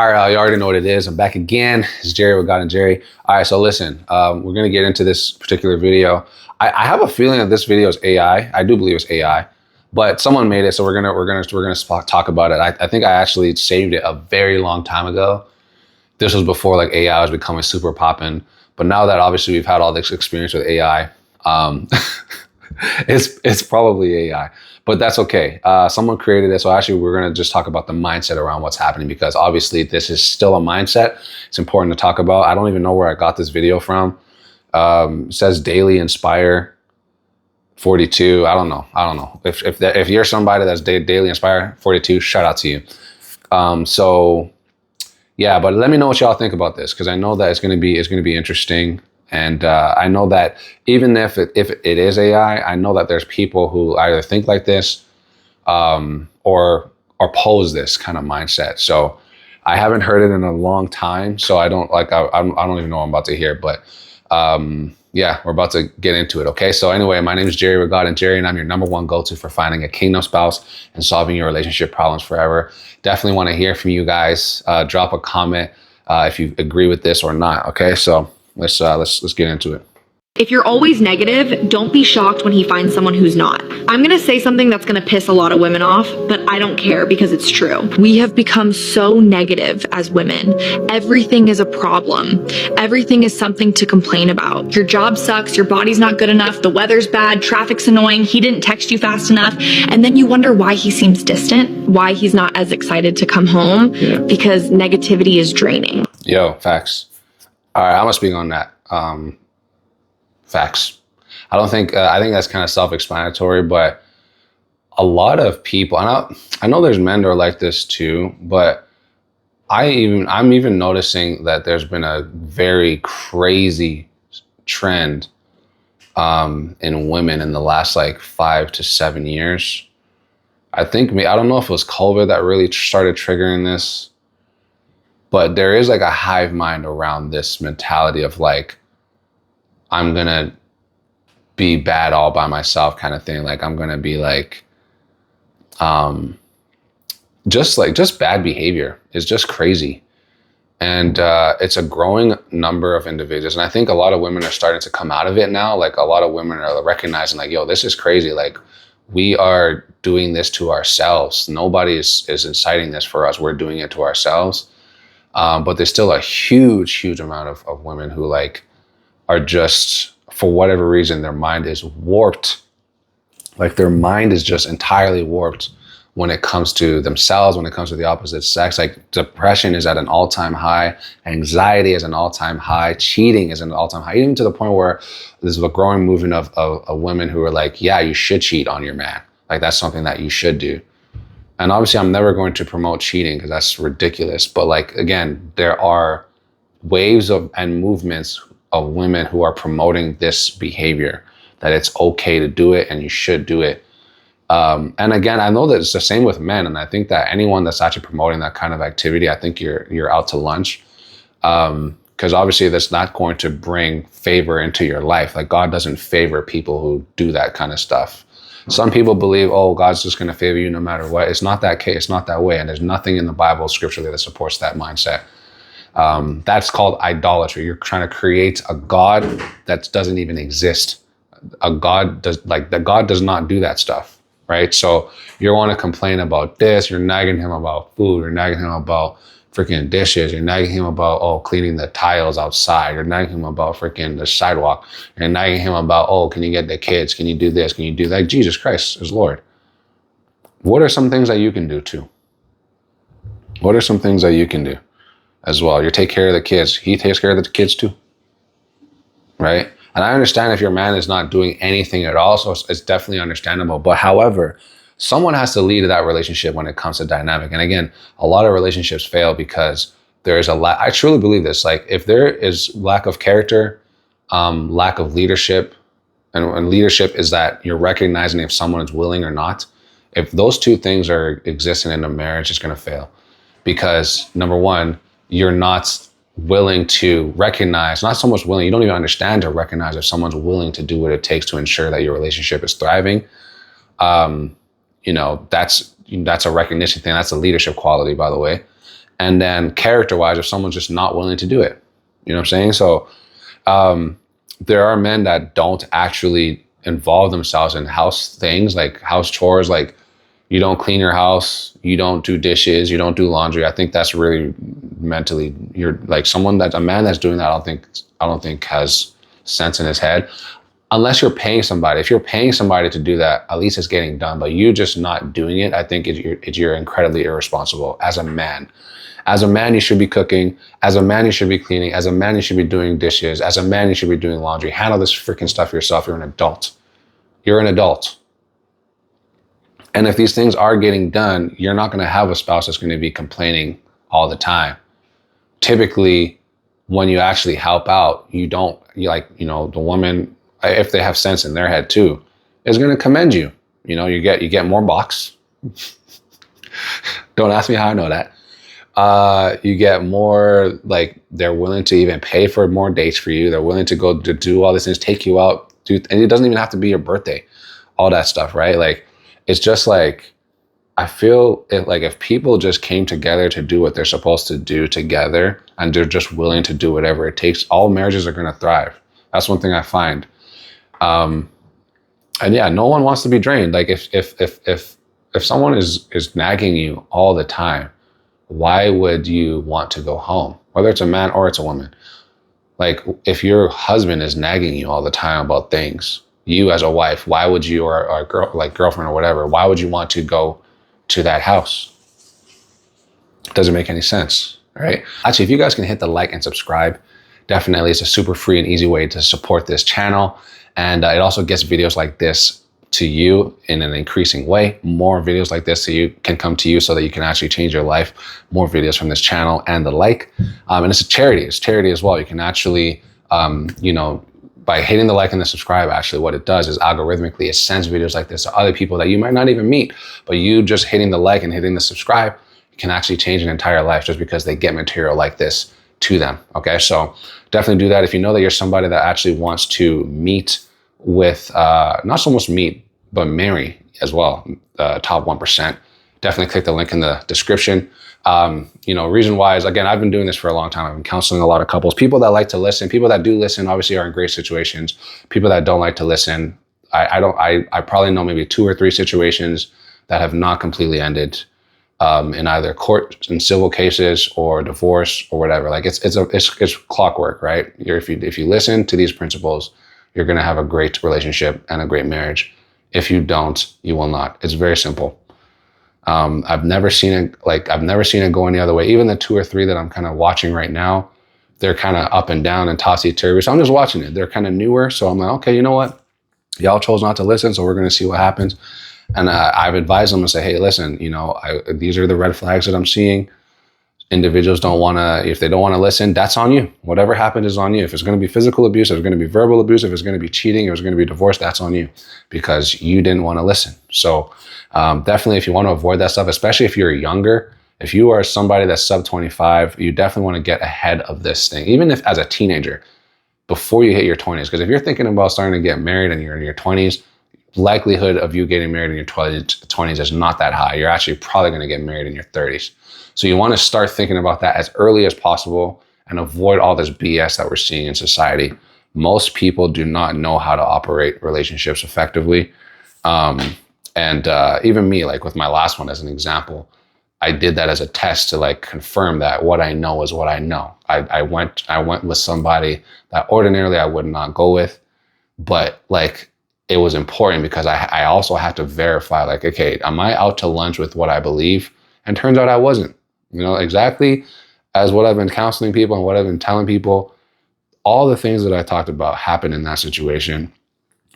All right, you already know what it is. I'm back again. It's Jerry with God and Jerry. All right, so listen, we're gonna get into this particular video. I have a feeling that this video is AI. I do believe it's AI, but someone made it, so we're gonna talk about it. I think I actually saved it a very long time ago. This was before like AI was becoming super poppin'. But now that obviously we've had all this experience with AI, it's probably AI, but that's okay. Someone created it. So actually we're going to just talk about the mindset around what's happening, because obviously this is still a mindset. It's important to talk about. I don't even know where I got this video from. It says Daily Inspire 42. I don't know. If you're somebody that's Daily Inspire 42, shout out to you. So yeah, but let me know what y'all think about this, because I know that it's going to be interesting. And I know that even if it is AI, I know that there's people who either think like this or oppose this kind of mindset. So I haven't heard it in a long time, so I don't even know what I'm about to hear. But yeah, we're about to get into it. Okay, so anyway, my name is Jerry with God and Jerry, and I'm your #1 go-to for finding a kingdom spouse and solving your relationship problems forever. Definitely want to hear from you guys. Drop a comment if you agree with this or not. Okay, so let's get into it. If you're always negative, don't be shocked when he finds someone who's not. I'm gonna say something that's gonna piss a lot of women off, but I don't care because it's true. We have become so negative as women. Everything is a problem. Everything is something to complain about. Your job sucks, your body's not good enough, the weather's bad, traffic's annoying, he didn't text you fast enough, and then you wonder why he seems distant, why he's not as excited to come home, because negativity is draining. Yo, facts. All right, I'm gonna speak on that. Facts. I think that's kind of self-explanatory, but a lot of people, and I know there's men that are like this too, but I'm even noticing that there's been a very crazy trend in women in the last like 5 to 7 years. I don't know if it was COVID that really started triggering this, but there is like a hive mind around this mentality of like, I'm gonna be bad all by myself kind of thing. Like I'm gonna be like, just bad behavior is just crazy. And it's a growing number of individuals. And I think a lot of women are starting to come out of it now. Like a lot of women are recognizing like, yo, this is crazy. Like we are doing this to ourselves. Nobody is inciting this for us. We're doing it to ourselves. But there's still a huge amount of women who like, are just, for whatever reason, their mind is warped. Like their mind is just entirely warped when it comes to themselves, when it comes to the opposite sex. Like depression is at an all-time high, anxiety is an all-time high, cheating is an all-time high, even to the point where there's a growing movement of women who are like, yeah, you should cheat on your man. Like that's something that you should do. And obviously I'm never going to promote cheating because that's ridiculous. But like, again, there are waves and movements of women who are promoting this behavior, that it's okay to do it and you should do it. And again, I know that it's the same with men. And I think that anyone that's actually promoting that kind of activity, I think you're out to lunch. Because obviously that's not going to bring favor into your life. Like God doesn't favor people who do that kind of stuff. Some people believe, oh, God's just going to favor you no matter what. It's not that case. It's not that way. And there's nothing in the Bible scripturally that supports that mindset. That's called idolatry. You're trying to create a God that doesn't even exist. God does not do that stuff, right? So you want to complain about this. You're nagging him about food. You're nagging him about freaking dishes. You're nagging him about, cleaning the tiles outside. You're nagging him about freaking the sidewalk. You're nagging him about, can you get the kids? Can you do this? Can you do that? Jesus Christ is Lord. What are some things that you can do too? What are some things that you can do as well? You take care of the kids. He takes care of the kids too, right? And I understand if your man is not doing anything at all, so it's definitely understandable. But however, someone has to lead that relationship when it comes to dynamic. And again, a lot of relationships fail because there is I truly believe this. Like if there is lack of character, lack of leadership, and leadership is that you're recognizing if someone is willing or not. If those two things are existing in a marriage, it's going to fail. Because number one, you're not willing to recognize, not so much willing, you don't even understand to recognize if someone's willing to do what it takes to ensure that your relationship is thriving. That's a recognition thing. That's a leadership quality, by the way. And then character-wise, if someone's just not willing to do it, you know what I'm saying? So there are men that don't actually involve themselves in house things, like house chores, like you don't clean your house, you don't do dishes, you don't do laundry. I think that's really mentally, you're like a man that's doing that, I don't think has sense in his head. Unless you're paying somebody. If you're paying somebody to do that, at least it's getting done. But you just not doing it, I think you're incredibly irresponsible as a man. As a man, you should be cooking. As a man, you should be cleaning. As a man, you should be doing dishes. As a man, you should be doing laundry. Handle this freaking stuff yourself. You're an adult. You're an adult. And if these things are getting done, you're not going to have a spouse that's going to be complaining all the time. Typically, when you actually help out, the woman, if they have sense in their head too, is going to commend you. You get more bucks. Don't ask me how I know that. You get more, like, they're willing to even pay for more dates for you. They're willing to go to do all these things, take you out, and it doesn't even have to be your birthday, all that stuff, right? Like, it's just like, I feel if people just came together to do what they're supposed to do together, and they're just willing to do whatever it takes, all marriages are going to thrive. That's one thing I find. And yeah, no one wants to be drained. Like if someone is nagging you all the time, why would you want to go home? Whether it's a man or it's a woman. Like, if your husband is nagging you all the time about things, you as a wife, why would you, or a girlfriend or whatever, why would you want to go to that house? It doesn't make any sense, right? Actually, if you guys can hit the like and subscribe, definitely, it's a super free and easy way to support this channel. And it also gets videos like this to you in an increasing way. More videos like this can come to you so that you can actually change your life. More videos from this channel and the like. And it's a charity. It's charity as well. You can actually, by hitting the like and the subscribe, actually what it does is algorithmically it sends videos like this to other people that you might not even meet. But you just hitting the like and hitting the subscribe can actually change an entire life just because they get material like this to them. Okay, so definitely do that. If you know that you're somebody that actually wants to meet with, not so much meet, but marry as well, top 1%, definitely click the link in the description. Reason why is, again, I've been doing this for a long time. I've been counseling a lot of couples, people that like to listen, people that do listen, obviously are in great situations. People that don't like to listen, I probably know maybe 2 or 3 situations that have not completely ended in either court and civil cases or divorce or whatever. Like it's clockwork, right? If you listen to these principles, you're going to have a great relationship and a great marriage. If you don't, you will not. It's very simple. I've never seen it go any other way. Even the 2 or 3 that I'm kind of watching right now, they're kind of up and down and tossy-turvy. So I'm just watching it. They're kind of newer. So I'm like, okay, you know what? Y'all chose not to listen, so we're going to see what happens. And I've advised them to say, hey, listen, these are the red flags that I'm seeing. Individuals if they don't want to listen, that's on you. Whatever happened is on you. If it's going to be physical abuse, if it's going to be verbal abuse, if it's going to be cheating, if it's going to be divorce, that's on you because you didn't want to listen. So definitely, if you want to avoid that stuff, especially if you're younger, if you are somebody that's sub 25, you definitely want to get ahead of this thing, even if as a teenager, before you hit your 20s. Because if you're thinking about starting to get married and you're in your 20s, likelihood of you getting married in your 20s is not that high. You're actually probably going to get married in your 30s. So you want to start thinking about that as early as possible and avoid all this BS that we're seeing in society. Most people do not know how to operate relationships effectively. Even me, like with my last one as an example, I did that as a test to like confirm that what I know is what I know. I went with somebody that ordinarily I would not go with, but like, it was important because I also had to verify, like, okay, am I out to lunch with what I believe? And turns out I wasn't. Exactly as what I've been counseling people and what I've been telling people, all the things that I talked about happened in that situation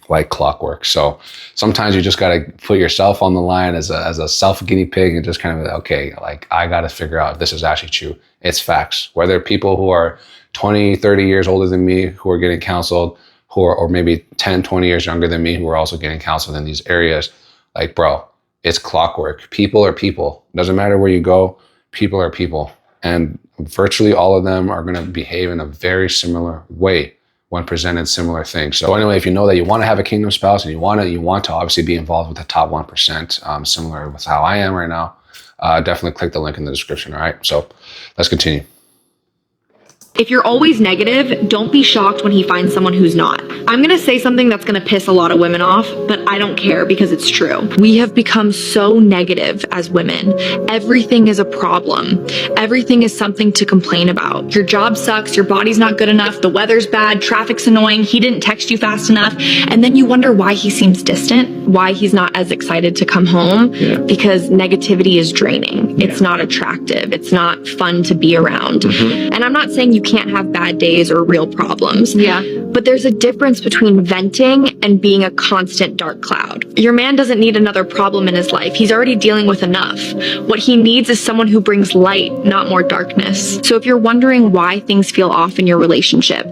like clockwork. So sometimes you just got to put yourself on the line as a self guinea pig and just kind of, okay, like I got to figure out if this is actually true. It's facts. Whether people who are 20, 30 years older than me who are getting counseled, or maybe 10, 20 years younger than me who are also getting counseled in these areas, like, bro, it's clockwork. People are people. Doesn't matter where you go, people are people. And virtually all of them are going to behave in a very similar way when presented similar things. So anyway, if you know that you want to have a kingdom spouse and you want to obviously be involved with the top 1%, similar with how I am right now, definitely click the link in the description. All right. So let's continue. If you're always negative, don't be shocked when he finds someone who's not. I'm gonna say something that's gonna piss a lot of women off, but I don't care because it's true. We have become so negative as women. Everything is a problem. Everything is something to complain about. Your job sucks, your body's not good enough, the weather's bad, traffic's annoying, he didn't text you fast enough, and then you wonder why he seems distant, why he's not as excited to come home, because negativity is draining. It's not attractive. It's not fun to be around. And I'm not saying you can't have bad days or real problems. But there's a difference between venting and being a constant dark cloud. Your man doesn't need another problem in his life. He's already dealing with enough. What he needs is someone who brings light, not more darkness. So if you're wondering why things feel off in your relationship,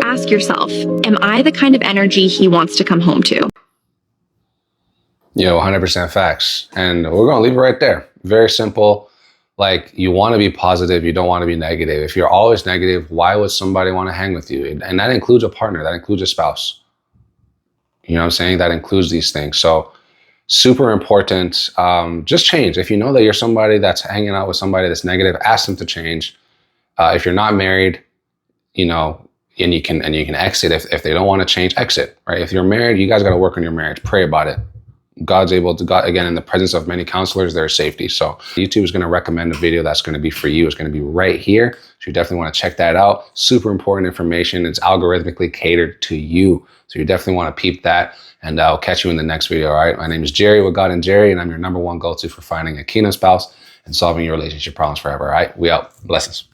ask yourself, am I the kind of energy he wants to come home to? 100% facts. And we're going to leave it right there. Very simple. Like, you want to be positive, you don't want to be negative. If you're always negative, why would somebody want to hang with you? And that includes a partner, that includes a spouse. You know what I'm saying? That includes these things. So super important. Just change. If you know that you're somebody that's hanging out with somebody that's negative, ask them to change. If you're not married, and you can exit. If they don't want to change, exit, right? If you're married, you guys got to work on your marriage. Pray about it. God's able to, again, in the presence of many counselors, there's safety. So YouTube is going to recommend a video that's going to be for you. It's going to be right here. So you definitely want to check that out. Super important information. It's algorithmically catered to you. So you definitely want to peep that. And I'll catch you in the next video. All right. My name is Jerry with God and Jerry, and I'm your #1 go-to for finding a kingdom spouse and solving your relationship problems forever. All right. We out. Blessings.